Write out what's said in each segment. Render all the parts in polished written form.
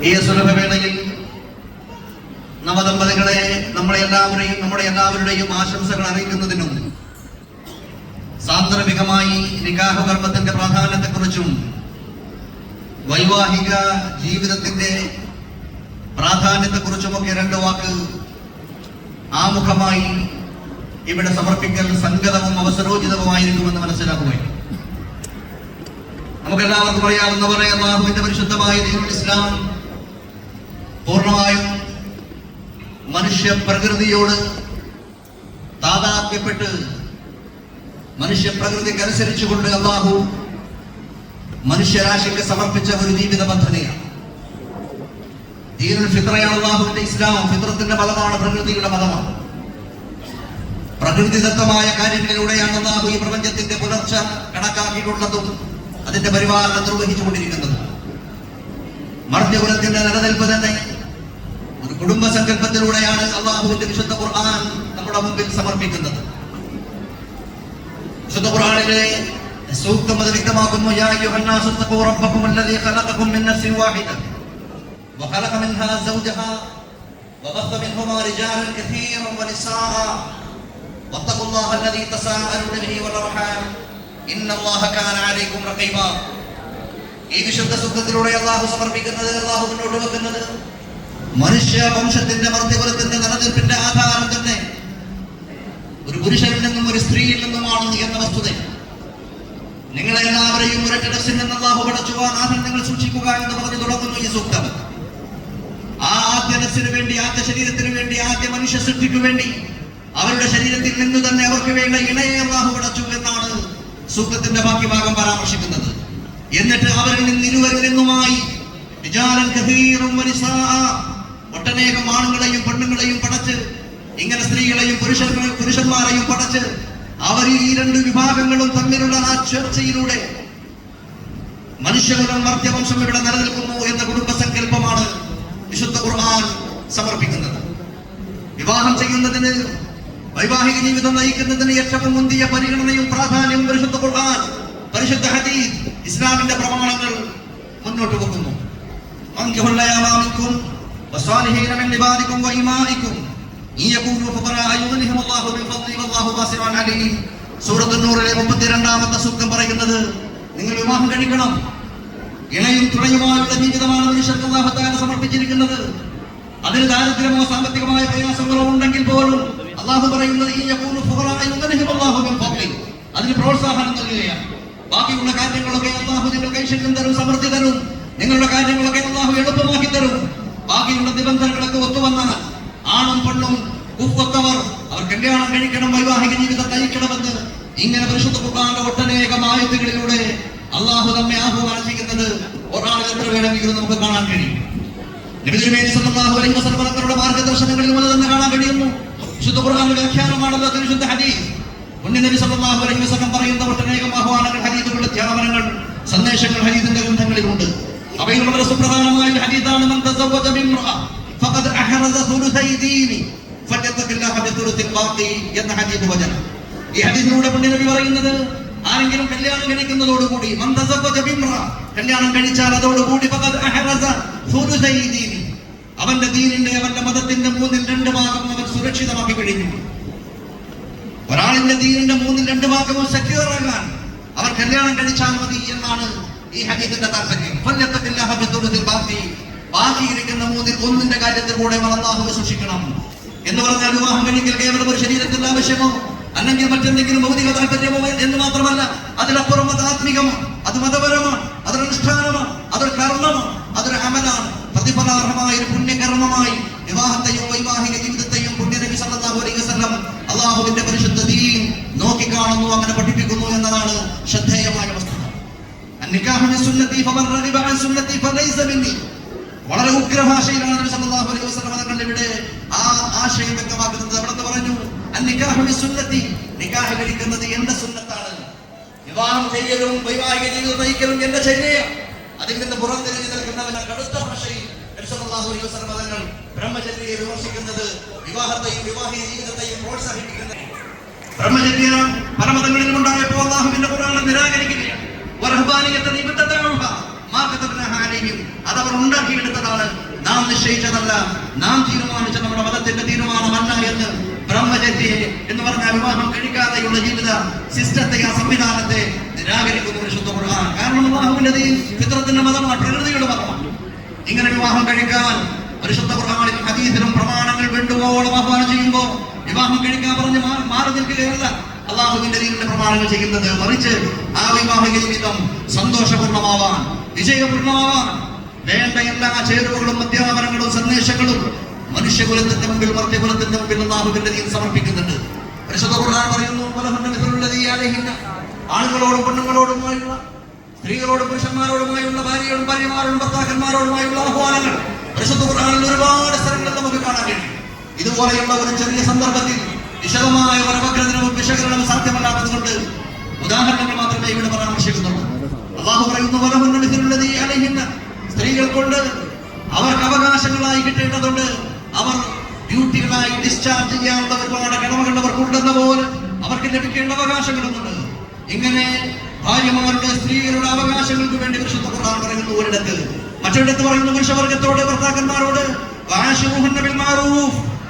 ഈ സുലഭവേളയിൽ നവദമ്പതികളെ നമ്മുടെ എല്ലാവരുടെയും ആശംസകൾ അറിയിക്കുന്നതിനും സാന്ദർഭികമായി നിക്കാഹ് കർമ്മത്തിന്റെ പ്രാധാന്യത്തെക്കുറിച്ചും വൈവാഹിക ജീവിതത്തിന്റെ പ്രാധാന്യത്തെക്കുറിച്ചുമൊക്കെ രണ്ട് വാക്ക് ആമുഖമായി ഇവിടെ സമർപ്പിക്കൽ സംഗതവും അവസരോചിതവുമായിരിക്കുമെന്ന് മനസ്സിലാക്കുകയാണ്. നമുക്കെല്ലാവർക്കും അറിയാവുന്ന പോലെ അല്ലാഹുവിന്റെ പരിശുദ്ധമായ ദീനുൽ ഇസ്ലാം പൂർണ്ണമായും മനുഷ്യ പ്രകൃതിയോട് താതാത്മ്യപ്പെട്ട് മനുഷ്യ പ്രകൃതിക്കനുസരിച്ചുകൊണ്ട് അല്ലാഹു മനുഷ്യരാശിക്ക് സമർപ്പിച്ച ഒരു ജീവിത പദ്ധതിയാണ്. ദീനുൽ ഫിത്രയാണ് അല്ലാഹുവിന്റെ ഇസ്ലാം. ഫിത്രത്തിന്റെ മതമാണ്, പ്രകൃതിയുടെ മതമാണ്. പ്രകൃതിദത്തമായ കാര്യങ്ങളിലൂടെയാണ് അല്ലാഹു ഈ പ്രപഞ്ചത്തിന്റെ പുലർച്ച കണക്കാക്കിയിട്ടുള്ളതും അതിന്റെ പരിപാലനം നിർവഹിച്ചുകൊണ്ടിരിക്കുന്നതും. മർത്യകുലത്തിന്റെ നിലനിൽപ്പ് തന്നെ ഒരു കുടുംബ സങ്കല്പത്തിലൂടെയാണ് അല്ലാഹുവിന്റെ വിശുദ്ധ ഖുർആൻ നമ്മുടെ മുമ്പിൽ സമർപ്പിക്കുന്നത്. വിശുദ്ധ ഖുർആനിലെ സൂക്തം അത് വ്യക്തമാക്കുന്നു. യാ അയ്യുഹന്നാസു തഖൂ റബ്ബക്കും അല്ലദീ ഖലഖകും മിൻ നഫ്സിൻ വാഹിദ വഖലഖ മിൻഹാ സൗജഹാ വബഥ മിൻഹുമാ റിജാലൻ കസീറൻ വനിസാഅ വത്തഖുല്ലാഹ അല്ലദീ തസാഅലൂന ബിഹി വൽഅർഹാം ഇന്നല്ലാഹ കാന അലൈക്കും റഖീബ. ഈ വിശുദ്ധ സൂക്തത്തിലൂടെ അല്ലാഹു സമർപ്പിക്കുന്നത്, അല്ലാഹു മുന്നോട്ട് വെക്കുന്നത് മനുഷ്യ വംശത്തിന്റെ മർത്യകുലത്തിന്റെ നിലനിൽപ്പിന്റെ ആധാരം തന്നെ ഒരു പുരുഷനിൽ നിന്നും ഒരു സ്ത്രീയിൽ നിന്നുമാണ് എന്ന വസ്തുത. നിങ്ങളെല്ലാവരെയും ഒരൊറ്റ നഫ്സിൽ നിന്ന് അല്ലാഹു പടച്ചു, ആ നാഥൻ നിങ്ങൾ സൂക്ഷിക്കുക എന്ന് പറഞ്ഞു തുടങ്ങുന്നു ഈ സൂക്തം. ആ ആദ്യ നഫ്സിന് വേണ്ടി, ആദ്യ ശരീരത്തിന് വേണ്ടി, ആദ്യ മനുഷ്യ സൃഷ്ടിക്കു വേണ്ടി അവരുടെ ശരീരത്തിൽ നിന്ന് തന്നെ അവർക്ക് വേണ്ട ഇണയെ അല്ലാഹു പടച്ചു എന്നാണ് സൂക്തത്തിന്റെ ബാക്കി ഭാഗം പരാമർശിക്കുന്നത്. എന്നിട്ട് അവരിൽ നിന്ന് ഇരുവരിൽ നിന്നുമായി ഒട്ടനേകം ആണുങ്ങളെയും പെണ്ണുങ്ങളെയും പടച്ച്, ഇങ്ങനെ സ്ത്രീകളെയും പുരുഷന്മാരെയും പടച്ച് അവർ ഈ രണ്ട് വിഭാഗങ്ങളും തമ്മിലുള്ള ആ ചർച്ചയിലൂടെ മനുഷ്യകുലം മർത്യവംശം ഇവിടെ നിലനിൽക്കുന്നു എന്ന കുടുംബസങ്കല്പമാണ് വിശുദ്ധ ഖുർആൻ സമർപ്പിക്കുന്നത്. വിവാഹം ചെയ്യുന്നതിന്, വൈവാഹിക ജീവിതം നയിക്കുന്നതിന് ഏറ്റവും മുന്തിയ പരിഗണനയും പ്രാധാന്യവും പരിശുദ്ധ ഖുർആൻ, പരിശുദ്ധ ഹദീസ്, ഇസ്ലാമിന്റെ പ്രമാണങ്ങൾ മുന്നോട്ട് വെക്കുന്നു. സൂറത്തുൻ നൂറിലെ 32-ാമത്തെ സൂക്തം പറയുന്നത്, നിങ്ങൾ വിവാഹം കഴിക്കണം. ഇണയും തുണയുമായുള്ള ജീവിതമാണ് മനുഷ്യർക്ക് അല്ലാഹു തആല സമർപ്പിച്ചിരിക്കുന്നത്. അതിന് ദാരിദ്ര്യമോ സാമ്പത്തികമായ പ്രയാസങ്ങളോ ഉണ്ടെങ്കിൽ പോലും അല്ലാഹു പറയുന്നത് അതിന് പ്രോത്സാഹനം നൽകുകയാണ്. ബാക്കിയുള്ള കാര്യങ്ങളൊക്കെ അല്ലാഹു നിങ്ങൾക്ക് ഐശ്വര്യം തരും, സമൃദ്ധി തരും. നിങ്ങളുടെ കാര്യങ്ങളൊക്കെ അല്ലാഹു എളുപ്പമാക്കി തരും. ബാക്കിയുള്ള നിബന്ധനകളൊക്കെ ഒത്തുവന്നാൽ ആണും പെണ്ണും ഉപ്പൊത്തവർ അവർ കല്യാണം കഴിക്കണം, വൈവാഹിക ജീവിതം നയിക്കണമെന്ന് ഇങ്ങനെ പരിശുദ്ധ ഖുർആന്റെ ഒട്ടനേകം ആയത്തുകളിലൂടെ അല്ലാഹു നമ്മെ ആഹ്വാനം ചെയ്യുന്നത് ഒരാളിൽ എത്ര വേണമെങ്കിലും നമുക്ക് കാണാൻ കഴിയും. നബി തിരുമേനി സല്ലല്ലാഹു അലൈഹി വസല്ലം തങ്ങളുടെ മാർഗ്ഗദർശനങ്ങളിൽ തന്നെ കാണാൻ കഴിയുന്നു. വിശുദ്ധ ഖുർആന്റെ വ്യാഖ്യാനമാണല്ലോ പരിശുദ്ധ ഹദീസ്. നബി സല്ലല്ലാഹു അലൈഹി വസല്ലം പറയുന്ന ഒട്ടനേകം ആഹ്വാനങ്ങൾ, ഹദീസുകൾ, അധ്യാപനങ്ങൾ, സന്ദേശങ്ങൾ ഹദീസിന്റെ ഗ്രന്ഥങ്ങളിലുണ്ട്. അവയിൽ വളരെ സുപ്രധാനമായ ഹദീസാണ് മൻ തസവ്വജ ബിംറഅ ഫഖദ് അഹറസ സുലുസൈ ദീനി ഫല്യത്തഖില്ലാഹ ബിസുലുസിൽ ബാഖി എന്ന ഹദീസ് വചനം. ഈ ഹദീസിലൂടെ നബി പറയുന്നത്, ആരെങ്കിലും കല്യാണം കഴിക്കുന്നതോടുകൂടി, മൻ തസവ്വജ ബിംറഅ കല്യാണം കഴിച്ചാൽ അതോടുകൂടി ഫഖദ് അഹറസ സുലുസൈ ദീനി അവന്റെ ദീനിന്റെ, അവന്റെ മതത്തിന്റെ 2/3 ഭാഗം അവൻ സുരക്ഷിതമാക്കി കഴിഞ്ഞു. ഒരാളിന്റെ ദീനിന്റെ 2/3 ഭാഗവും സെക്യൂർ ആകാൻ അവർ കല്യാണം കഴിച്ചാൽ മതി എന്നാണ് ഈ ഹദീസിന്റെ താല്പര്യം. ബാക്കിയിരിക്കുന്ന 1/3 കാര്യത്തിൽ കൂടെ അല്ലാഹുവെ സൂക്ഷിക്കണം എന്ന് പറഞ്ഞാൽ വിവാഹം കഴിക്കൽ കേവലം ഒരു ശരീരത്തിന്റെ ആവശ്യമോ അല്ലെങ്കിൽ മറ്റെന്തെങ്കിലും ഭൗതിക താല്പര്യമോ എന്ന് മാത്രമല്ല, അതിലപ്പുറം അത് ആത്മികമാണ്, അത് മതപരമാണ്, അതൊരു അനുഷ്ഠാനമാണ്, അതൊരു കർമ്മമാണ്, അതൊരു അമലാണ്. പ്രതിഫലാർഹമായ ഒരു പുണ്യകർമ്മമായി വിവാഹത്തെയും വൈവാഹിക ജീവിതത്തെയും നബി സല്ലല്ലാഹു അലൈഹി വസല്ലം അല്ലാഹുവിന്റെ പരിശുദ്ധ ദീൻ നോക്കിക്കാണുന്നു, അങ്ങനെ പഠിപ്പിക്കുന്നു എന്നതാണ് ശ്രദ്ധേയമായ വസ്തുത. വളരെ ഉഗ്രഭാഷയിലാണ് നബി സല്ലല്ലാഹു അലൈഹി വസല്ലം തങ്ങൾ ഇവിടെ ആ ആശയം വ്യക്തമാക്കുന്നത്. അവിടെ പറഞ്ഞു, നിക്കാഹ് കഴിക്കുന്നത് എന്റെ സുന്നത്താണ്, വിവാഹം ചെയ്യലും വൈവാഹിക ജീവിതം നയിക്കലും എന്റെ ചര്യയാണ്. അതിൽ നിന്ന് പുറംതിരിഞ്ഞു നിൽക്കുന്നവൻ കടുത്ത ഭാഷയിൽ നബി സല്ലല്ലാഹു അലൈഹി വസല്ലം തങ്ങൾ ബ്രഹ്മചര്യയെ വിമർശിക്കുന്നത്, വിവാഹത്തെയും വിവാഹിക ജീവിതത്തെയും പ്രോത്സാഹിപ്പിക്കുന്നത്. ബ്രഹ്മചര്യ പല മതങ്ങളിലും ഉണ്ടായപ്പോൾ അല്ലാഹുവിന്റെ ഖുർആൻ നിരാകരിക്കുകയാണ്. അതവർ ഉണ്ടാക്കിയെടുത്തതാണ്, നാം നിശ്ചയിച്ചതല്ല, നാം തീരുമാനിച്ച നമ്മുടെ മതത്തിന്റെ തീരുമാനമല്ല എന്ന്. ബ്രഹ്മചര്യ എന്ന് പറഞ്ഞാൽ വിവാഹം കഴിക്കാതെയുള്ള ജീവിത സിസ്റ്റത്തെ, ആ സംവിധാനത്തെ നിരാകരിക്കുന്ന പരിശുദ്ധ ഖുർആൻ. കാരണം അല്ലാഹുവിന്റെ ദീൻ ഫിത്രത്തിന്റെ മതമാണ്, പ്രകൃതിയുടെ മതമാണ്. ഇങ്ങനെ വിവാഹം കഴിക്കാൻ പരിശുദ്ധ ഖുർആനിലും ഹദീസിലും പ്രമാണങ്ങൾ വേണ്ടുവോളം ആഹ്വാനം ചെയ്യുമ്പോൾ വിവാഹം കഴിക്കാൻ പറഞ്ഞ് മാറി നിൽക്കുകയല്ല അല്ലാഹുവിന്റെ ദീനിന്റെ പ്രമാണങ്ങൾ ചെയ്യുന്നത്. മറിച്ച് ആ വിവാഹിക ജീവിതം സന്തോഷപൂർണ്ണമാവാൻ, വിജയപൂർണ്ണമാവാൻ വേണ്ട എല്ലാ ചേരുവകളും അധ്യാപനങ്ങളും സന്ദേശങ്ങളും മനുഷ്യകുലത്തിന്റെ മുമ്പിൽ, മർത്യകുലത്തിന്റെ മുമ്പിൽ അല്ലാഹുവിന്റെ ദീൻ സമർപ്പിക്കുന്നുണ്ട്. പരിശുദ്ധ ഖുർആൻ പറയുന്നു, ആളുകളോടും പെണ്ണുങ്ങളോടുമായുള്ള, സ്ത്രീകളോടും പുരുഷന്മാരോടുമായുള്ള, ഭാര്യയോടും ഭാര്യമാരോടും ഭർത്താക്കന്മാരോടുമായുള്ള ആഹ്വാനങ്ങൾ പരിശുദ്ധ ഖുർആനിൽ ഒരുപാട് സ്ഥലങ്ങളിൽ നമുക്ക് കാണാൻ കഴിയും. ഇതുപോലെയുള്ള ഒരു ചെറിയ സന്ദർഭത്തിൽ വിശദമായ ഒരു അപഗ്രഥനവും വിശകലനവും സാധ്യമല്ലാത്തത് കൊണ്ട് ഉദാഹരണങ്ങൾ മാത്രമേ ഇവിടെ പരാമർശിക്കുന്നുള്ളൂ. അല്ലാഹു പറയുന്നു, സ്ത്രീകൾ കൊണ്ട് അവർക്ക് അവകാശങ്ങളായി കിട്ടേണ്ടതുണ്ട്. അവർ ഡ്യൂട്ടികളായി ഡിസ്ചാർജ് ചെയ്യാനുള്ള ഒരുപാട് കടമകൾ അവർക്കുണ്ടെന്ന പോലെ അവർക്ക് ലഭിക്കേണ്ട അവകാശങ്ങളുമുണ്ട്. ഇങ്ങനെ ഭാര്യമാരുടെ, സ്ത്രീകളുടെ അവകാശങ്ങൾക്ക് വേണ്ടി പരിശുദ്ധ ഖുർആൻ പറയുന്നു ഒരിടത്ത്. മറ്റൊരിടത്ത് പറയുന്നു പുരുഷവർഗത്തോട്, ഭർത്താക്കന്മാരോട്,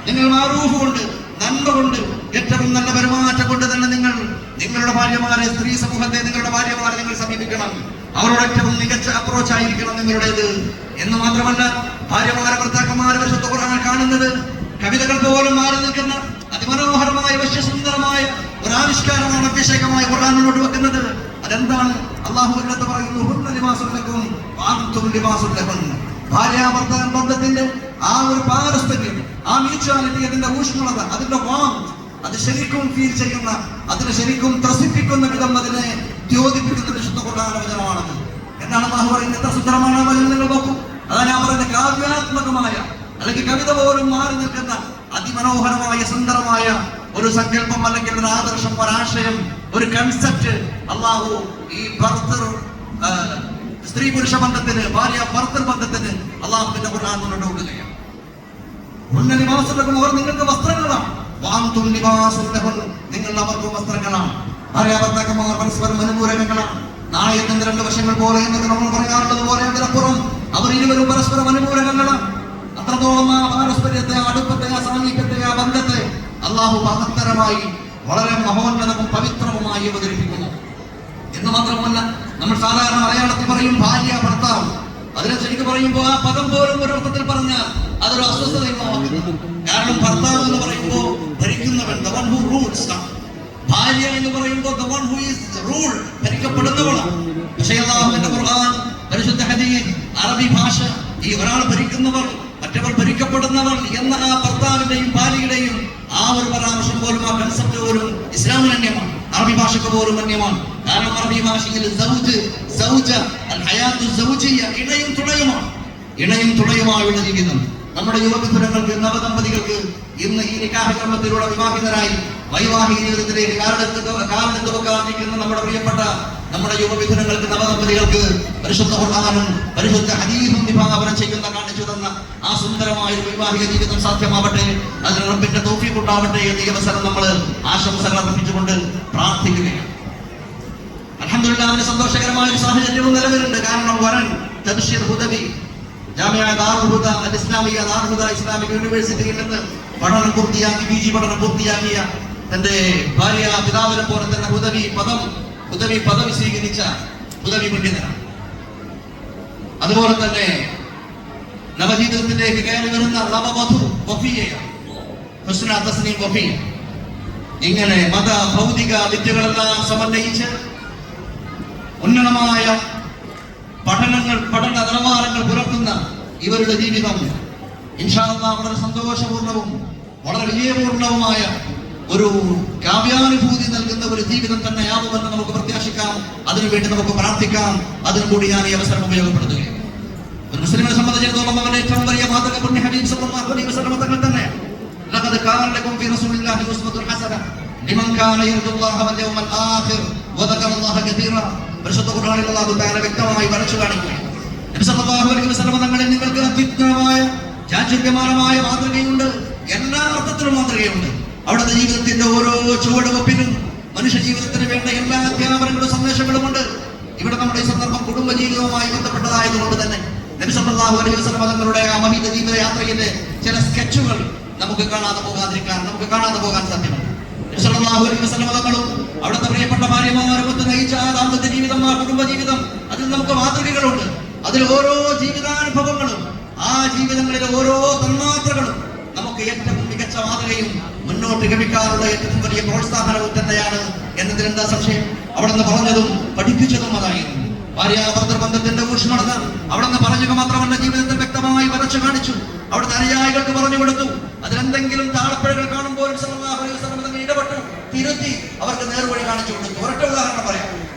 നിങ്ങൾ മാറൂഫ് കൊണ്ട്, നന്മ കൊണ്ട്, ഏറ്റവും നല്ല പെരുമാറ്റം കൊണ്ട് തന്നെ നിങ്ങൾ നിങ്ങളുടെ ഭാര്യമാരെ, സ്ത്രീ സമൂഹത്തെ, നിങ്ങളുടെ ഭാര്യമാരെ നിങ്ങൾ സമീപിക്കണം. അവരോട് ഏറ്റവും മികച്ച അപ്രോച്ച് ആയിരിക്കണം നിങ്ങളുടേത്. എന്ന് മാത്രമല്ല, ഭാര്യമാരെ, ഭർത്താക്കന്മാരെ പരിശുദ്ധ ഖുർആൻ കാണുന്നത് കവിതകൾ പോലും മാറി നിൽക്കുന്ന അതിമനോഹരമായ, വശ്യസുന്ദരമായ ഒരാവിഷ്കാരമാണ് അഭിഷേകമായി ഖുർആൻ മുന്നോട്ട് വെക്കുന്നത്. അതെന്താണ്? അല്ലാഹു എന്നിട്ട് പറയുന്നു, ഭാര്യ ഭർത്താവ് ബന്ധത്തിന്റെ ആ ഒരു പാരസ്പര്യം, ആ മ്യൂച്വാലിറ്റി, അതിന്റെ ഊഷ്മളത, അതിന്റെ വാംത്, അത് ശരിക്കും ഫീൽ ചെയ്യുന്ന, അതിനെ ശരിക്കും ത്രസിപ്പിക്കുന്ന വിധം അതിനെ ദ്യോതിപ്പിക്കുന്ന വിശുദ്ധ ഖുർആൻ വചനമാണത്. എന്നാണ് അല്ലാഹു പറയുന്നത്? എത്ര സുന്ദരമാണ് ആ വചനം, നിങ്ങൾ നോക്കൂ. അതാ ഞാൻ പറയുന്നത്, കാവ്യാത്മകമായ അല്ലെങ്കിൽ കവിത പോലും മാറി നിൽക്കുന്ന അതിമനോഹരമായ, സുന്ദരമായ ഒരു സങ്കല്പം, അല്ലെങ്കിൽ ഒരു ആദർശം, ഒരാശയം, ഒരു കൺസെപ്റ്റ് അല്ലാഹു ഈ സ്ത്രീ പുരുഷ ബന്ധത്തിന്, ഭാര്യ ഭർത്തൃ ബന്ധത്തിന് അല്ലാഹുവിന്റെ ഖുർആൻ മുന്നോട്ട് വെക്കുകയാണ്. അവർ നിങ്ങൾക്ക് വസ്ത്രങ്ങളാണ്, നിങ്ങൾ അവർക്കും വസ്ത്രങ്ങളാണ്. ഭാര്യ ഭർത്താക്കന്മാർ പരസ്പരം അനുകൂലങ്ങളാണ്. നാണയത്തിന്റെ രണ്ട് വശങ്ങൾ പോലെ എന്നൊക്കെ നമ്മൾ പറയാറുള്ളത് പോലെ അതിനപ്പുറം അവർ ഇരുവരും പരസ്പരം അനുകൂലങ്ങളാണ്. അത്രത്തോളം ആ പാരസ്പര്യത്തെ, അടുപ്പത്തെ, ആ സാമീപ്യത്തെ, ആ ബന്ധത്തെ അല്ലാഹു മഹത്തരമായി, വളരെ മഹോന്നതവും പവിത്രവുമായി അവതരിപ്പിക്കുന്നു. എന്ന് മാത്രമല്ല, നമ്മൾ സാധാരണ മലയാളത്തിൽ പറയും ഭാര്യ ഭർത്താവ്. അതിനെ ശരിക്കും പറയുമ്പോൾ ആ പദം പോലും ഒരർത്ഥത്തിൽ പറഞ്ഞാൽ അതൊരു അസ്വസ്ഥതയുണ്ടാകും. കാരണം ഭർത്താവ് എന്ന് പറയുമ്പോൾ ഭരിക്കുന്നവൻ, the one who rules. ഭാര്യ എന്ന് പറയുമ്പോൾ the one who is ruled, ഭരിക്കപ്പെടുന്നവളാണ്. പക്ഷേ അല്ലാഹുവിന്റെ ഖുർആൻ, പരിശുദ്ധ ഹദീസ്, അറബി ഭാഷ, ഈ ഒരാൾ ഭരിക്കുന്നവർ, മറ്റവർ ഭരിക്കപ്പെടുന്നവർ എന്ന ആ ഭർത്താവിന്റെയും ഭാര്യയുടെയും ആ ഒരു പരാമർശം പോലും, ആ കൺസെപ്റ്റ് പോലും ഇസ്ലാമിന് അന്യമാണ്, അറബി ഭാഷയ്ക്ക് പോലും അന്യമാണ്. കാരണം അറബി ഭാഷയിൽ ഇണയും തുണയുമാണ്, ഇണയും തുണയുമായുള്ള ജീവിതം. നമ്മുടെ യുവമിഥുനങ്ങൾക്ക്, നവദമ്പതികൾക്ക് ഇന്ന് ഈ നിക്കാഹ് കർമ്മത്തിലൂടെ വിവാഹിതരായി വൈവാഹിക ജീവിതത്തിലേക്ക് കാലെടുത്ത് വെക്കാതിരിക്കുന്ന നമ്മുടെ പ്രിയപ്പെട്ട നമ്മുടെ യുവമിഥുനങ്ങൾക്ക്, നവദമ്പതികൾക്ക് പരിശുദ്ധ ഖുർആനും പരിശുദ്ധ ഹദീസും വിഭാവനം ചെയ്യുന്ന, കാണിച്ചു തന്ന ആ സുന്ദരമായ വൈവാഹിക ജീവിതം സാധ്യമാവട്ടെ, അതിന് റബ്ബിന്റെ തൗഫീഖ് ഉണ്ടാവട്ടെ എന്ന് ഈ അവസരം നമ്മൾ ആശംസകൾ അർപ്പിച്ചുകൊണ്ട് പ്രാർത്ഥിക്കുകയാണ്. അൽഹംദുലില്ലാഹ്, അതിന് സന്തോഷകരമായ ഒരു സാഹചര്യവും നിലവിലുണ്ട്. കാരണം വരൻ തബ്ശീർ ഹുദവി ജാമിഅ ദാറുൽ ഹുദ അൽ ഇസ്ലാമിയ, ദാറുൽ ഹുദ ഇസ്ലാമിക് യൂണിവേഴ്സിറ്റിയിൽ നിന്ന് പഠനം പൂർത്തിയാക്കി, PG പഠനം പൂർത്തിയാക്കിയ തന്റെ ഭാര്യ പിതാവിനെ പോലെ തന്നെ ഹുദവി പദവി സ്വീകരിച്ച ഹുദവി പണ്ഡിതനാണ്. അതുപോലെ തന്നെ നവജീവിതത്തിലേക്ക് കയറി വരുന്ന നവവധു വഫിയയാണ്, ഹുസ്ന തസ്നീം വഫിയ. ഇങ്ങനെ മത ഭൗതിക വിദ്യകളെല്ലാം സമന്വയിച്ച് ഉന്നതമായ പഠന നിലവാരങ്ങൾ പുലർത്തുന്ന ഇവരുടെ ജീവിതം ഇൻഷാ അല്ലാഹ് വളരെ സന്തോഷപൂർണവും വളരെ വിജയപൂർണവുമായ ഒരു കാവ്യാനുഭൂതി നൽകുന്ന ഒരു ജീവിതം തന്നെയാവുമെന്ന് നമുക്ക് പ്രത്യാശിക്കാം. അതിനുവേണ്ടി നമുക്ക് പ്രാർത്ഥിക്കാം. അതിനു കൂടി ഞാൻ ഈ അവസരം ഉപയോഗപ്പെടുത്തുകയാണ്. ഒരു മുസ്ലിമിനെ സംബന്ധിച്ചിടത്തോളം അവന്റെ ഏറ്റവും വലിയ മാതൃക പുണ്യ ഹബീബ് സല്ലല്ലാഹു അലൈഹി വസല്ലം തങ്ങൾ തന്നെ. ലഖദ് കാന ലക്കും ഫീ റസൂലില്ലാഹി ഉസ്വത്തുൻ ഹസന ലിമൻ കാന യർജുല്ലാഹ വൽ യൗമൽ ആഖിർ വദക്കറല്ലാഹ കതീറ. പരിശുദ്ധ ഖുർആനിൽ അല്ലാഹു തആല വ്യക്തമായി വരച്ചു കാണിക്കുകയാണ്. നബി സല്ലല്ലാഹു അലൈഹി വസല്ലം തങ്ങളിൽ നിങ്ങൾക്ക് അത്യുത്തമമായ ചാഞ്ചല്യമാനമായ മാതൃകയുണ്ട്. എല്ലാ അർത്ഥത്തിലും മാതൃകയുണ്ട്. അവിടുത്തെ ജീവിതത്തിന്റെ ഓരോ ചുവടുവെപ്പിനും മനുഷ്യ ജീവിതത്തിന് വേണ്ട എല്ലാ അധ്യാപനങ്ങളും സന്ദേശങ്ങളുമുണ്ട്. ഇവിടെ നമ്മുടെ ഈ സന്ദർഭം കുടുംബജീവിതവുമായി ബന്ധപ്പെട്ടതായതുകൊണ്ട് തന്നെ നബി സല്ലല്ലാഹു അലൈഹി വസല്ലം തങ്ങളുടെ ആ മഹീത ജീവിതയാത്രയിലെ ചില സ്കെച്ചുകൾ നമുക്ക് കാണാതെ പോകാൻ സാധ്യമല്ല. നബി സല്ലല്ലാഹു അലൈഹി വസല്ലം തങ്ങളും അവിടുത്തെ പ്രിയപ്പെട്ട ഭാര്യമാരുമൊത്ത് നയിച്ച ആ ദാമ്പത്യ ജീവിതം, ആ കുടുംബജീവിതം, അതിൽ നമുക്ക് മാതൃകകളുണ്ട്. അതിൽ ഓരോ ജീവിതാനുഭവങ്ങളും, ആ ജീവിതങ്ങളിലെ ഓരോ തന്മാത്രകളും നമുക്ക് ഏറ്റവും മികച്ച മാതൃകയും മുന്നോട്ട് ഗമിക്കാനുള്ള ഏറ്റവും വലിയ പ്രോത്സാഹനവും തന്നെയാണ് എന്നതിൽ എന്താ സംശയം? അവിടെ നിന്ന് പറഞ്ഞതും പഠിപ്പിച്ചതും അതായിരുന്നു. ഭാര്യാഭർത്തൃ ബന്ധത്തിന്റെ ഊഷ്മളത അവിടെ നിന്ന് പറയുക മാത്രമല്ല, ജീവിതത്തിൽ വ്യക്തമായി വരച്ചു കാണിച്ചു. അവിടുത്തെ അനുയായികൾക്ക് പറഞ്ഞു കൊടുത്തു. അതിലെന്തെങ്കിലും താളപ്പിഴകൾ കാണുമ്പോൾ സല്ലല്ലാഹു അലൈഹി വസല്ലം തന്നെ ഇടപെട്ടു, തിരുത്തി അവർക്ക് നേർവഴി കാണിച്ചു കൊടുത്തു. ഒരൊറ്റ ഉദാഹരണം പറയാം.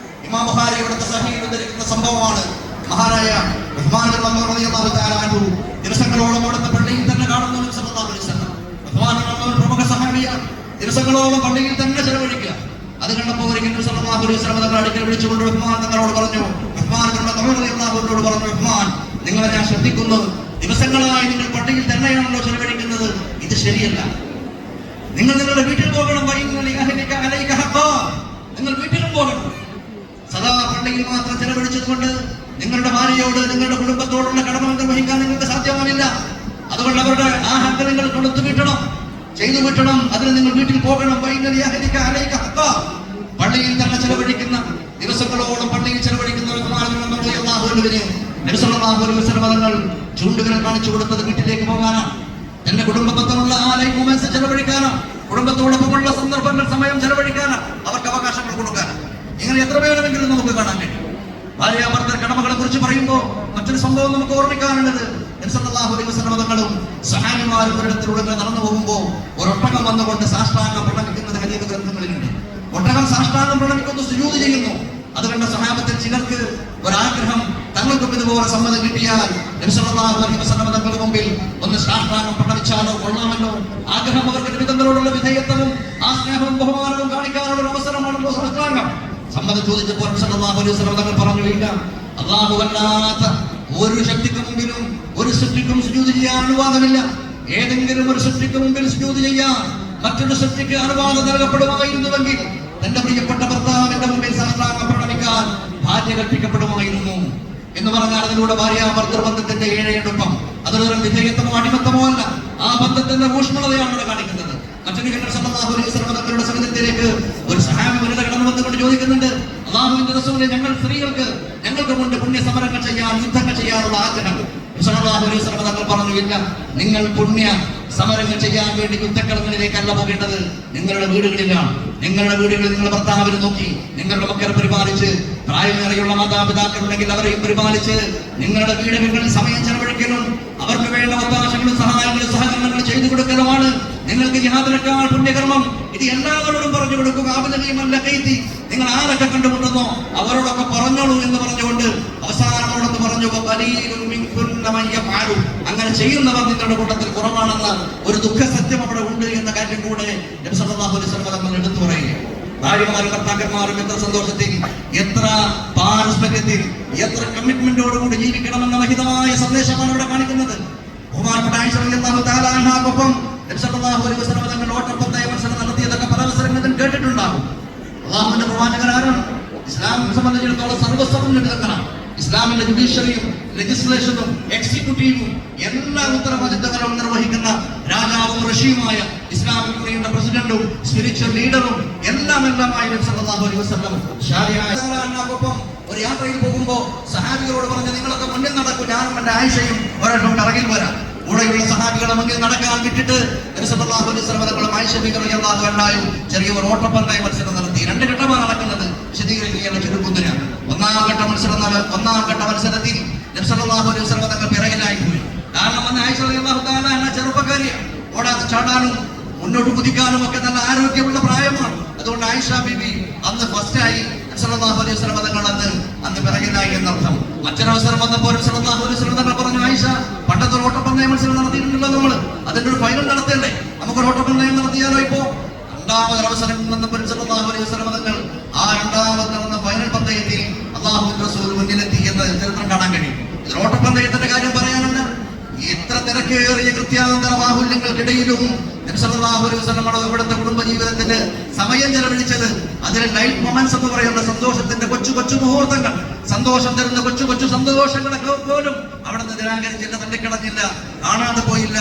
ഇമാം ബുഖാരി ഇവിടുത്തെ സഹീഹ് ഉദ്ധരിക്കുന്ന സംഭവമാണ്. മഹാനായ ഉസ്മാൻ റളിയല്ലാഹു തആല അൻഹു ദിവസങ്ങളോളം അവിടുത്തെ പള്ളിയിൽ തന്നെ കാണുന്നു. സല്ലല്ലാഹു അലൈഹി വസല്ലം ഉസ്മാൻ പ്രമുഖ സഹാബിയാണ്, ദിവസങ്ങളോളം പള്ളിയിൽ തന്നെ ചെലവഴിക്കുക. അത് കണ്ടപ്പോൾ ഒരിക്കലും സല്ലല്ലാഹു അലൈഹി വസല്ലം തങ്ങളുടെ അടുക്കൽ വിളിച്ചുകൊണ്ട് ഉസ്മാൻ തങ്ങളോട് പറഞ്ഞു, ഉസ്മാൻ റളിയല്ലാഹുവിനോട് പറഞ്ഞു, ഉസ്മാൻ, നിങ്ങളെ ഞാൻ ശ്രദ്ധിക്കുന്നു, ദിവസങ്ങളായി നിങ്ങൾ പള്ളിയിൽ തന്നെയാണല്ലോ ചെലവഴിക്കുന്നത്, ഇത് ശരിയല്ല. നിങ്ങൾ നിങ്ങളുടെ വീട്ടിൽ പോകണം. നിങ്ങൾ വീട്ടിലും പോകണം. സദാ പള്ളിയിൽ മാത്രം ചെലവഴിച്ചതുകൊണ്ട് നിങ്ങളുടെ ഭാര്യയോട്, നിങ്ങളുടെ കുടുംബത്തോടുള്ള കടമ നിർവഹിക്കാൻ നിങ്ങൾക്ക് സാധ്യമാവില്ല. അതുകൊണ്ട് അവരുടെ ആ ഹക്ക് നിങ്ങൾ കൊടുത്തു വിട്ടണം, ചെയ്തു വിട്ടണം. അതിന് നിങ്ങൾ വീട്ടിൽ പോകണം. പള്ളിയിൽ തന്നെ ചെലവഴിക്കുന്ന, ദിവസങ്ങളോളം പള്ളിയിൽ ചെലവഴിക്കുന്ന തങ്ങൾ ചൂണ്ടുവിരൽ കാണിച്ചു കൊടുത്തത് വീട്ടിലേക്ക് പോകാനാണ്, എന്റെ കുടുംബത്തിനുള്ള ആ ലൈഫ് മൊമെന്റ്സ് ചെലവഴിക്കാനാണ്, കുടുംബത്തോടൊപ്പമുള്ള സന്ദർഭങ്ങൾ, സമയം ചെലവഴിക്കാനാണ്, അവർക്ക് അവകാശങ്ങൾ കൊടുക്കാനാണ്. ഇങ്ങനെ എത്ര വേണമെങ്കിലും നമുക്ക് കാണാൻ കഴിയും. ഭാര്യാഭർത്തൃ കടമകളെ കുറിച്ച് പറയുമ്പോൾ മറ്റൊരു സംഭവം നമുക്ക് ഓർമ്മിക്കാനുള്ളത്, സല്ലല്ലാഹു അലൈഹി വസല്ലം തങ്ങളും സഹാബിമാരും ഒരിടത്തിലൂടെ നടന്നു പോകുമ്പോൾ ഒരൊട്ടകം വന്നുകൊണ്ട് സാഷ്ടാംഗം പ്രണമിക്കുന്നത് ഹദീസ് ഗ്രന്ഥങ്ങളിലുണ്ട്. ഒട്ടകം സാഷ്ടാംഗം പ്രണമിക്കുന്നു, സുജൂദ് ചെയ്യുന്നു. അത് കണ്ട സഹാബത്തിൽ ചിലർക്ക് ഒരാഗ്രഹം, തങ്ങൾക്കും ഇതുപോലെ സമ്മതം കിട്ടിയാൽ നബി സല്ലല്ലാഹു അലൈഹി വസല്ലം തങ്ങളുടെ മുമ്പിൽ ഒന്ന് സാഷ്ടാംഗം പ്രണമിച്ചാലോ കൊള്ളാമല്ലോ. ആഗ്രഹം അവർക്ക് നബി തങ്ങളോടുള്ള വിധേയത്വവും ആ സ്നേഹവും ബഹുമാനവും കാണിക്കാനുള്ള ഒരു അവസരമാണല്ലോ സാഷ്ടാംഗം. സമ്മതം ചോദിച്ചപ്പോൾ സല്ലല്ലാഹു അലൈഹി വസല്ലം തങ്ങൾ പറഞ്ഞു, ഇല്ല, അല്ലാഹു അല്ലാത്ത ഒരു ശക്തിക്ക് മുമ്പിലും ഒരു സൃഷ്ടിക്കും സുജൂദ് ചെയ്യാൻ അനുവാദമില്ല. ഏതെങ്കിലും ഒരു സൃഷ്ടിക്ക് മുമ്പിൽ സുജൂദ് ചെയ്യാൻ മറ്റൊരു സൃഷ്ടിക്ക് അനുവാദം നൽകപ്പെടുമായിരുന്നുവെങ്കിൽ തന്റെ പ്രിയപ്പെട്ട ഭർത്താവിന്റെ മുമ്പിൽ സാഷ്ടാംഗം പ്രണമിക്കാൻ ഭാര്യ കൽപ്പിക്കപ്പെടുമായിരുന്നു എന്ന് പറഞ്ഞാൽ അതിലൂടെ ഭാര്യാഭർത്തൃ ബന്ധത്തിന്റെ ഏഴെടുപ്പം, അതൊരു വിധേയത്വമോ അടിമത്തമോ അല്ല, ആ ബന്ധത്തിന്റെ ഊഷ്മളതയാണ് ഇവിടെ കാണിക്കുന്നത്. മറ്റൊരു സല്ലല്ലാഹു അലൈഹി വസല്ലം തങ്ങളുടെ സന്നിധിയിലേക്ക് ഒരു സഹാബി വനിത കടന്നു വന്നുകൊണ്ട് ചോദിക്കുന്നുണ്ട്, അല്ലാഹുവിന്റെ റസൂലേ, ഞങ്ങൾ സ്ത്രീകൾക്ക് ഞങ്ങൾക്ക് മുൻപ് പുണ്യ സമരങ്ങൾ ചെയ്യാൻ, യുദ്ധങ്ങൾ ചെയ്യാനുള്ള ആഗ്രഹം. സല്ലല്ലാഹു അലൈഹി വസല്ലം തങ്ങൾ പറഞ്ഞു, ഇല്ല, നിങ്ങൾ പുണ്യ സമരങ്ങൾ ചെയ്യാൻ വേണ്ടി യുദ്ധക്കളങ്ങളിലേക്കല്ല പോകേണ്ടത്, നിങ്ങളുടെ വീടുകളിലാണ്. നിങ്ങളുടെ വീടുകളിൽ നിങ്ങളുടെ ഭർത്താവിനെ നോക്കി, നിങ്ങളുടെ മക്കളെ പരിപാലിച്ച്, പ്രായമേറെയുള്ള മാതാപിതാക്കളുണ്ടെങ്കിൽ അവരെയും പരിപാലിച്ച്, നിങ്ങളുടെ വീടുകളിൽ സമയം ചെലവഴിക്കലും അവർക്ക് വേണ്ട അവകാശങ്ങളും സഹായങ്ങളും സഹകരണങ്ങളും ചെയ്തു കൊടുക്കലുമാണ് നിങ്ങൾക്ക് ജിഹാദിനേക്കാൾ പുണ്യകർമ്മം. ഇത് എല്ലാവരോടും പറഞ്ഞു കൊടുക്കുക. നിങ്ങൾ ആരൊക്കെ കണ്ടുമുട്ടുന്നോ അവരോടൊക്കെ പറഞ്ഞോളൂ എന്ന് പറഞ്ഞുകൊണ്ട് അവസാനമോടൊന്ന് പറഞ്ഞു, അങ്ങനെ ചെയ്യുന്നവർ നിങ്ങളുടെ കൂട്ടത്തിൽ കുറവാണെന്ന് ഒരു ദുഃഖ സത്യം അവിടെ ഉണ്ട് എന്ന കാര്യം കൂടെ നബി സല്ലല്ലാഹു അലൈഹി വസല്ലം തങ്ങൾ എടുത്തു പറയുക. ഭാര്യമാരും ഭർത്താക്കന്മാരും എത്ര സന്തോഷത്തിൽ, എത്ര പാരസ്പര്യത്തിൽ, എത്ര കമ്മിറ്റ്മെന്റോടുകൂടി ജീവിക്കണമെന്ന മഹിതമായ സന്ദേശമാണ് ഇവിടെ കാണിക്കുന്നത്. ബഹുമാനപ്പെട്ട ആയിഷ റളിയല്ലാഹു തആല അൻഹാക്കൊപ്പം നബി സല്ലല്ലാഹു അലൈഹി വസല്ലം തങ്ങൾ ഓട്ടപ്പന്തയ മത്സരം നടത്തിയതൊക്കെ പല അവസരങ്ങളിലും കേട്ടിട്ടുണ്ടാകും. അല്ലാഹുവിന്റെ പ്രവാചകൻ ആരാണ്? ഇസ്ലാം സംബന്ധിച്ചിടത്തോളം സർവ്വസമ്പന്നനാണ്. ഇസ്ലാമിന്റെ ജുഡീഷ്യറിയും ലെജിസ്ലേഷനും എക്സിക്യൂട്ടീവും എല്ലാ ഉത്തരവാദിത്തങ്ങളും നിർവഹിക്കുന്ന രാജാവും റഷീമായ ഇസ്ലാമിക് യൂണിയന്റെ പ്രസിഡന്റും സ്പിരിച്വൽ ലീഡറും എല്ലാമായി നബി സല്ലല്ലാഹു അലൈഹി വസല്ലം ശാരിയായൊപ്പം ഒരു യാത്രയിൽ പോകുമ്പോൾ സഹാബികളോട് പറഞ്ഞു, നിങ്ങളൊക്കെ മുന്നിൽ നടക്കും, ഞാനും എന്റെ ആയിഷയും ഒരെണ്ണം പിറകിൽ വരാം. കൂടെയുള്ള സഹാബികളെ മുന്നിൽ നടക്കാൻ വിട്ടിട്ട് നബി സല്ലല്ലാഹു അലൈഹി വസല്ലം തങ്ങളും ആയിഷ റളിയല്ലാഹു അൻഹയും ചെറിയൊരു ഓട്ടപ്പന്തയ മത്സരം നടത്തി. 2 ഘട്ടമാണ് നടക്കുന്നത്. വിശദീകരിക്കുകയാണ് ചുരുക്കുന്നതിന്. ഒന്നാം ഘട്ട മത്സരത്തിൽ നബി സല്ലല്ലാഹു അലൈഹി വസല്ലം തങ്ങൾ പിറകിലായി പോയി. കാരണം അന്ന് ആയിഷ റളിയല്ലാഹു തആല അൻഹ ചെറുപ്പക്കാരിയാണ്. ഓടാതെ ചാടാനും മുന്നോട്ട് കുതിക്കാനും ഒക്കെ നല്ല ആരോഗ്യമുള്ള പ്രായമാണ്. അതുകൊണ്ട് ആയിഷ ബീബി അന്ന് ഫസ്റ്റായി, സല്ലല്ലാഹു അലൈഹി വസല്ലം തങ്ങൾ അന്ന് പിറകിലായി എന്നർത്ഥം. മറ്റൊരവസരം വന്നപ്പോൾ സല്ലല്ലാഹു അലൈഹി വസല്ലം തങ്ങൾ പറഞ്ഞു, ആയിഷ, പണ്ടത്തെ ഒരു ഓട്ടപ്പന്തയ മത്സരം നടത്തിയിട്ടുണ്ടല്ലോ നമ്മൾ, അതിന്റെ ഒരു ഫൈനൽ നടത്തല്ലേ, നമുക്കൊരു ഓട്ടപ്പന്തയം നടത്തിയാലോ? ഇപ്പോ രണ്ടാമതൊരവസരം വന്നപ്പോൾ സല്ലല്ലാഹു അലൈഹി വസല്ലം തങ്ങൾ ആ രണ്ടാമത് നടന്ന ഫൈനൽ പന്തയത്തിൽ അല്ലാഹുവിന്റെ റസൂൽ മുന്നിലെത്തി എന്ന് ചരിത്രം കാണാൻ കഴിയും. ഓട്ടപ്പന്തയത്തിന്റെ കാര്യം പറയാനുണ്ട്. എത്ര തിരക്കേറിയ കൃത്യാന്തര ബാഹുല്യങ്ങൾക്കിടയിലും നബി സല്ലല്ലാഹു അലൈഹി വസല്ലം ഇവിടുത്തെ കുടുംബ ജീവിതത്തിന് സമയം ചെലവഴിച്ചത് അതിന് ലൈഫ് മൊമെന്റ്സ് എന്ന് പറയുന്ന സന്തോഷത്തിന്റെ കൊച്ചു കൊച്ചു മുഹൂർത്തങ്ങൾ, സന്തോഷം തരുന്ന കൊച്ചു കൊച്ചു സന്തോഷങ്ങളൊക്കെ പോലും അവിടെ നിന്ന് നിരാകരിച്ചില്ല, തള്ളിക്കളഞ്ഞില്ല, കാണാതെ പോയില്ല.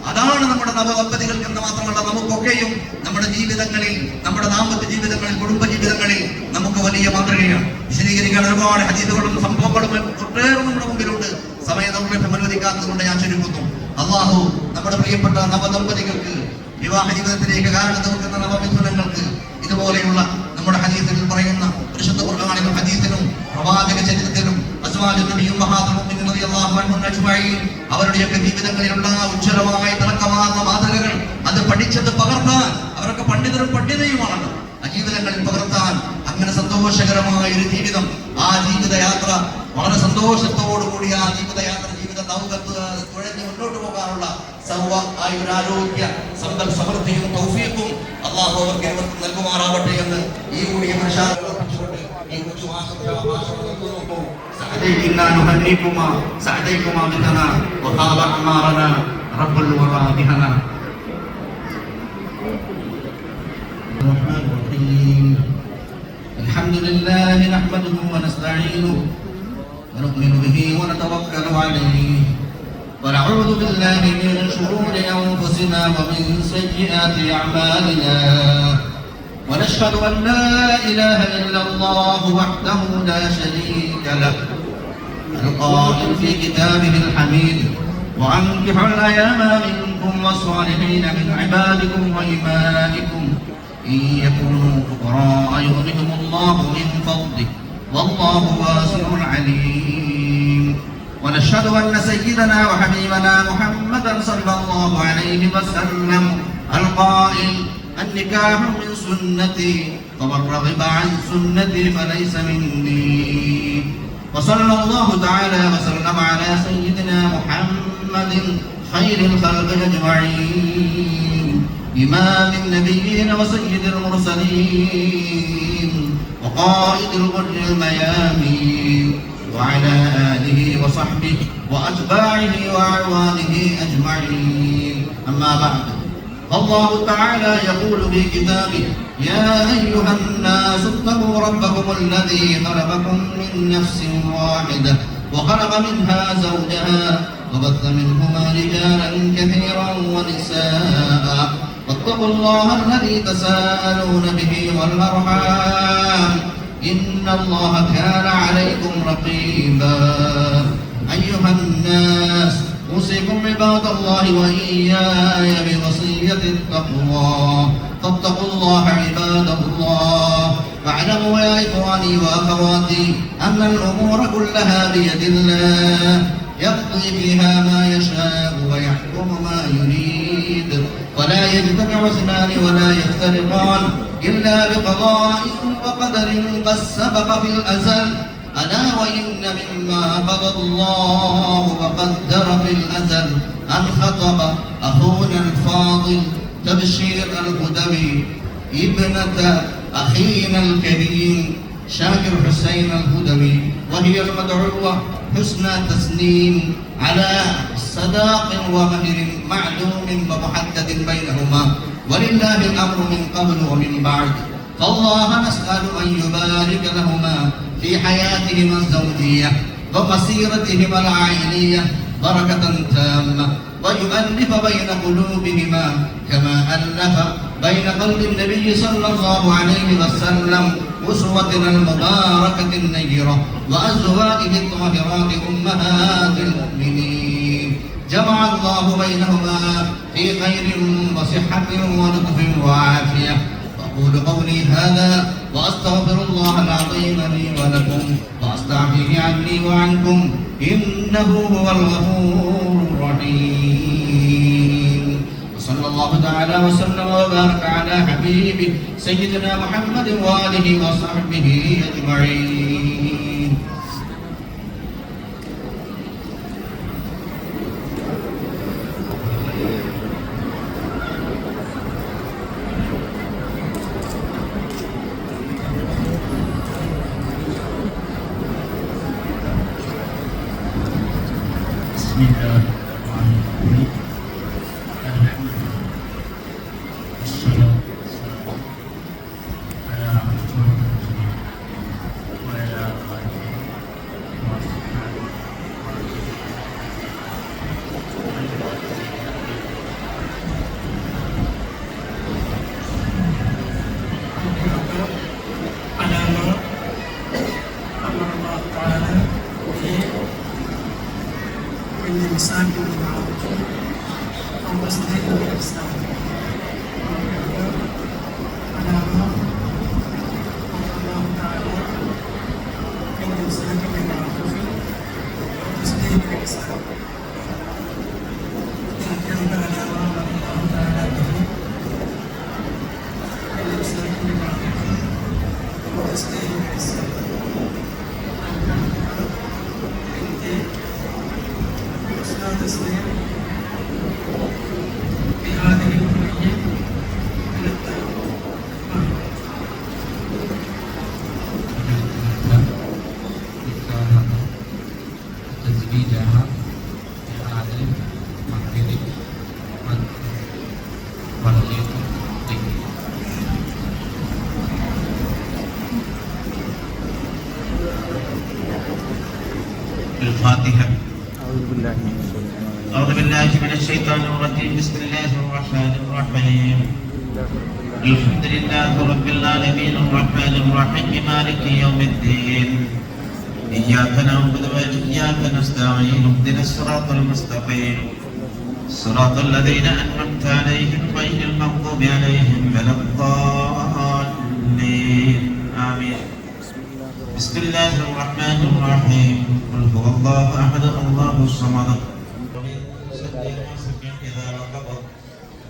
അതാണ് നമ്മുടെ നവദമ്പതികൾക്ക് എന്ന് മാത്രമല്ല നമുക്കൊക്കെയും നമ്മുടെ ജീവിതങ്ങളിൽ, നമ്മുടെ ദാമ്പത്യ ജീവിതങ്ങളിൽ, കുടുംബ ജീവിതങ്ങളിൽ നമുക്ക് വലിയ മാതൃകയാണ്. വിശദീകരിക്കാൻ ഒരുപാട് ഹദീസുകളും സംഭവങ്ങളും ഒട്ടേറെ നമ്മുടെ മുമ്പിലുണ്ട്. സമയം നമ്മുടെ അനുവദിക്കാത്തതുകൊണ്ട് ഞാൻ ചുരുക്കുന്നു. അള്ളാഹു നമ്മുടെ പ്രിയപ്പെട്ട നവദമ്പതികൾക്ക്, വിവാഹ ജീവിതത്തിലേക്ക് കാരണം നോക്കുന്ന നവമിഥുനങ്ങൾക്ക് ഇതുപോലെയുള്ള നമ്മുടെ ഹദീസിൽ പറയുന്ന പരിശുദ്ധ ഖുർആനിലും ഹദീസിലും പ്രവാചക ചരിത്രത്തിലും അവരുടെയൊക്കെ ജീവിതങ്ങളിലുള്ള ഉജ്ജ്വലമായ തിളക്കമാർന്ന മാതൃകകൾ അത് പഠിച്ചത് പകർത്താൻ, അവരൊക്കെ പണ്ഡിതരും പണ്ഡിതയുമാണ്, ആ ജീവിതങ്ങളിൽ പകർത്താൻ അങ്ങനെ സന്തോഷകരമായ ഒരു ജീവിതം, ആ ജീവിതയാത്ര വളരെ സന്തോഷത്തോടുകൂടി ആ ജീവിതയാത്ര ജീവിത ദൗത്യത്ത് തുഴഞ്ഞ് മുന്നോട്ട് പോകാനുള്ള സർവ്വ ആയുരാരോഗ്യ സമ്പൽ സമൃദ്ധിയും തൗഫീഖും അല്ലാഹു അവർക്ക് ഏവർക്കും നൽകുമാറാവട്ടെ എന്ന് ഈ കൂടിയ ഈ കൊച്ചു الحمد لله نحمده ونستعينه ونؤمن به ونتوكل عليه ونعوذ بالله من شرور أنفسنا ومن سيئات أعمالنا ونشهد أن لا إله إلا الله وحده لا شريك له القائل في كتابه الحميد وأنكحوا الأيام منكم والصالحين من عبادكم وإمائكم إن يكونوا فقراء يغنهم الله من فضله والله واسع عليم ونشهد أن سيدنا وحبيبنا محمدا صلى الله عليه وسلم القائل النكاح من سنتي فمن رغب عن سنتي فليس مني وصلى الله تعالى وسلم على سيدنا محمد خير الخلق أجمعين إمام النبيين وسيد المرسلين وقائد الغر الميامين وعلى آله وصحبه وأتباعه وأعوانه أجمعين أما بعد الله تعالى يقول في كتابه يا أيها الناس اتقوا ربكم الذي خلقكم من نفس واحدة وخلق منها زوجها وبث منهما رجالا كثيرا ونساء واتقوا الله الذي تساءلون به والأرحام إن الله كان عليكم رقيبا أيها الناس أوصيكم عباد الله وإياي بوصية التقوى فاتقوا الله عباد الله واعلموا يا إخواني وأخواتي أن الأمور كلها بيد الله يقضي فيها ما يشاء ويحكم ما يريد ولا يجتمع اثنان ولا يفترقان إلا بقضاء وقدر قد سبق في الأزل ألا وإن مما قضى الله وقدر في الأزل أن خطب أخونا الفاضل تبشير الهدوي ابنة أخينا الكريم شاكر حسين الهدوي وهي المدعوة حسن تسنيم على صداق ومهر معلوم ومحدد بينهما ولله الأمر من قبل ومن بعد فالله نسأل أن يبارك لهما في حياتهما الزوجية ومسيرتهما العائلية بركة تامة ويؤلف بين قلوبهما كما ألف بين قلب النبي صلى الله عليه وسلم أسوتنا المباركة النيرة وأزواجه الطاهرات أمهات المؤمنين جمع الله بينهما في خير وصحة ولطف وعافية أقول قولي هذا وأستغفر الله العظيم لي ولكم وأستعفيه عني وعنكم إنه هو الغفور الرحيم وصلى الله تعالى وسلم وبارك على حبيبه سيدنا محمد وآله وصحبه أجمعين. بسم الله الرحمن الرحيم الحمد لله بالإنسان بالمعروف والتصديق بالإحسان على ما أمر الله تعالى بالإنسان بالمعروف والتصديق بالإحسان وتأكد على ما أمر الله تعالى به بالإنسان بالمعروف والتصديق بالإحسان تسليم بهذه الأمنية من التعاون تزويجها بهذا المقدر والغير الفاتحة. أعوذ بالله من الشيطان الرجيم. بسم الله الرحمن الرحيم. الحمد لله رب العالمين الرحمن الرحيم مالك يوم الدين. إياك نعبد وإياك نستعين اهدنا الصراط المستقيم صراط الذين أنعمت عليهم غير المغضوب عليهم ولا الضالين آمين. بسم الله الرحمن الرحيم. قل هو الله أحد الله الصمد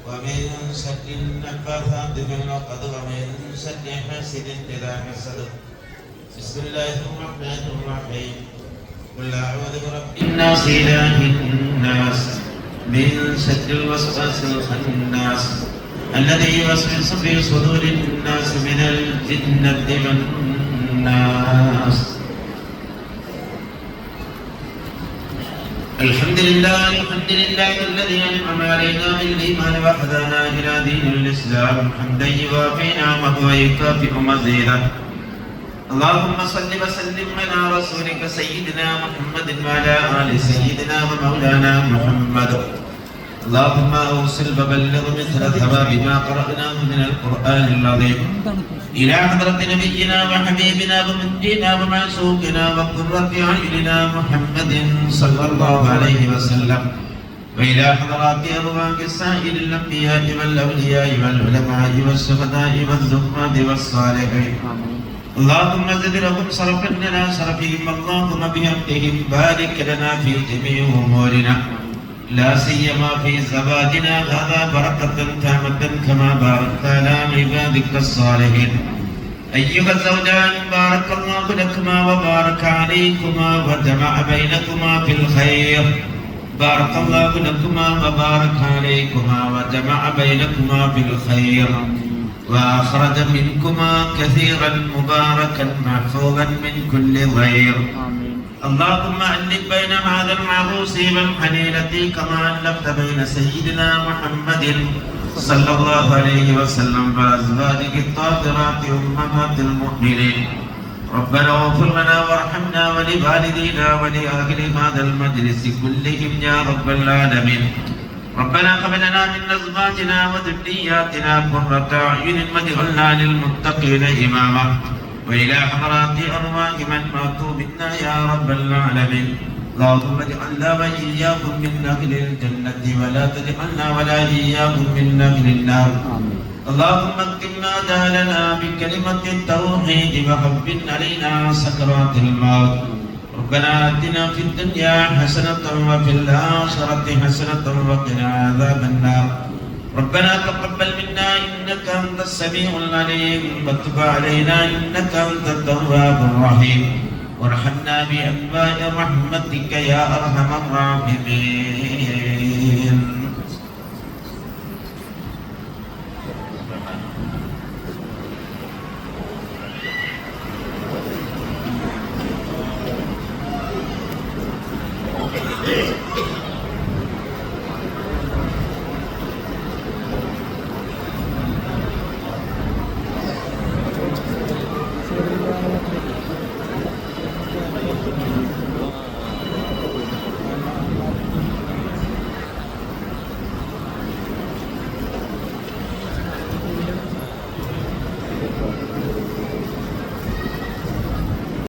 ومن شر النفاثات في العقد ومن شر حاسد إذا حسد. بسم الله الرحمن الرحيم. قل أعوذ برب الناس إله الناس من شر الوسواس الخناس الذي يوسوس في صدور الناس من الجنة والناس. الحمد لله الذي أنعم علينا بالإيمان وهدانا إلى دين الإسلام حمدا يوافي نعمه ويكافئ مزيدا. اللهم صل وسلم على رسولك سيدنا محمد وعلى آل سيدنا ومولانا محمد. اللهم أوصل وبلغ مثل ثواب ما قرأناه من القرآن العظيم إلى حضرة نبينا وحبيبنا ومنجينا ومعصومنا وقرة أعيننا محمد صلى الله عليه وسلم وإلى حضرات أرواح سائر الأنبياء والأولياء والعلماء والشهداء والزهاد والصالحين. اللهم زد لهم صرفا لنا صرفهم اللهم بحمدهم بارك لنا في جميع أمورنا لا سيما في زواجنا هذا بركة تامة كما باركت على عبادك الصالحين. أيها الزوجان بارك الله لكما وبارك عليكما وجمع بينكما في الخير. بارك الله لكما وبارك عليكما وجمع بينكما في الخير وأخرج منكما كثيرا مباركا محفوظا من كل ضير. اللهم ألف بين هذا العروس والحليلة كما ألفت بين سيدنا محمد صلى الله عليه وسلم وأزواجه الطاهرات أمهات المؤمنين. ربنا اغفر لنا وارحمنا ولوالدينا ولأهل هذا المجلس كلهم يا رب العالمين. ربنا هب لنا من أزواجنا وذرياتنا قرة أعين واجعلنا للمتقين إماما. وإلى حضرات أرواح من ماتوا منا يا رب العالمين. اللهم اجعلنا وإياكم من أهل الجنة ولا تجعلنا ولا إياكم من أهل النار. اللهم اكتمنا دالنا بكلمة التوحيد وحب علينا سكرات الموت. ربنا آتنا في الدنيا حسنة وفي الآخرة حسنة وقنا عذاب النار. ربنا تقبل منا إنك أنت السميع العليم وتب علينا إنك أنت التواب الرحيم وارحمنا بأنواع رحمتك يا أرحم الراحمين.